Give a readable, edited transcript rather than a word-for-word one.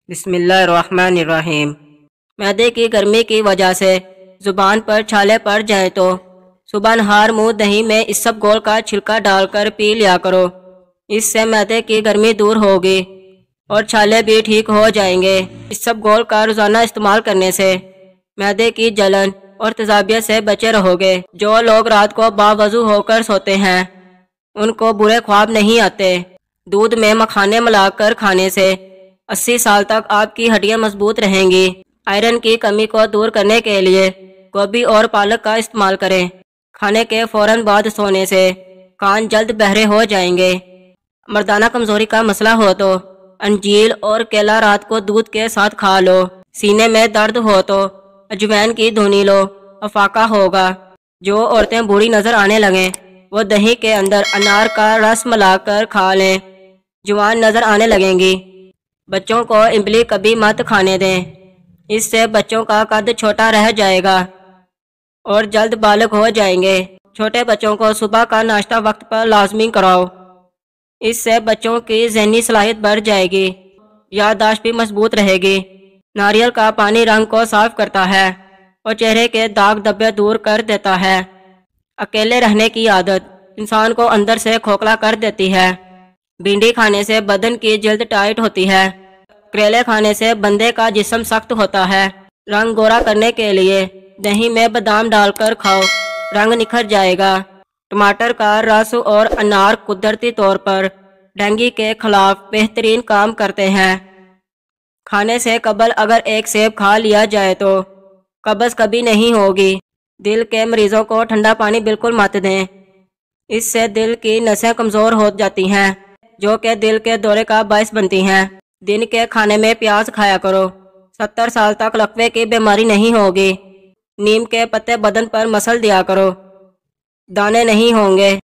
بسم اللہ الرحمن الرحیم۔ معدے کی گرمی کی وجہ سے زبان پر چھالے پڑ جائیں تو صبح نہار منہ دہی میں اسب گول کا چھلکا ڈال کر پی لیا کرو۔ اس سے معدے کی گرمی دور ہوگی اور چھالے بھی ٹھیک ہو جائیں گے۔ اسب گول کا روزانہ استعمال کرنے سے معدے کی جلن اور تیزابیت سے بچے رہو گے۔ جو لوگ رات کو باوضو ہو کر سوتے ہیں ان کو برے خواب نہیں آتے۔ دودھ میں مکھانے ملا کر کھانے سے 80 سال تک آپ کی ہڈیاں مضبوط رہیں گی۔ آئرن کی کمی کو دور کرنے کے لیے گوبھی اور پالک کا استعمال کریں۔ کھانے کے فوراً بعد سونے سے کان جلد بہرے ہو جائیں گے۔ مردانہ کمزوری کا مسئلہ ہو تو انجیر اور کیلا رات کو دودھ کے ساتھ کھا لو۔ سینے میں درد ہو تو اجوائن کی دھنی لو، افاقہ ہوگا۔ جو عورتیں بوڑھی نظر آنے لگیں وہ دہی کے اندر انار کا رس ملا کر کھا لیں، جوان نظر آنے لگیں گی۔ بچوں کو امبلی کبھی مت کھانے دیں، اس سے بچوں کا قد چھوٹا رہ جائے گا اور جلد بالغ ہو جائیں گے۔ چھوٹے بچوں کو صبح کا ناشتہ وقت پر لازمی کراؤ، اس سے بچوں کی ذہنی صلاحیت بڑھ جائے گی، یادداشت بھی مضبوط رہے گی۔ ناریل کا پانی رنگ کو صاف کرتا ہے اور چہرے کے داغ دھبے دور کر دیتا ہے۔ اکیلے رہنے کی عادت انسان کو اندر سے کھوکھلا کر دیتی ہے۔ بھنڈی کھانے سے بدن کی جلد ٹائٹ ہوتی ہے۔ کریلے کھانے سے بندے کا جسم سخت ہوتا ہے۔ رنگ گورا کرنے کے لیے دہی میں بادام ڈال کر کھاؤ، رنگ نکھر جائے گا۔ ٹماٹر کا رس اور انار قدرتی طور پر ڈینگی کے خلاف بہترین کام کرتے ہیں۔ کھانے سے قبل اگر ایک سیب کھا لیا جائے تو قبض کبھی نہیں ہوگی۔ دل کے مریضوں کو ٹھنڈا پانی بالکل مت دیں، اس سے دل کی نسیں کمزور ہو جاتی ہیں جو کہ دل کے دورے کا باعث بنتی ہیں۔ دن کے کھانے میں پیاز کھایا کرو، 70 سال تک لقوے کی بیماری نہیں ہوگی۔ نیم کے پتے بدن پر مسل دیا کرو، دانے نہیں ہوں گے۔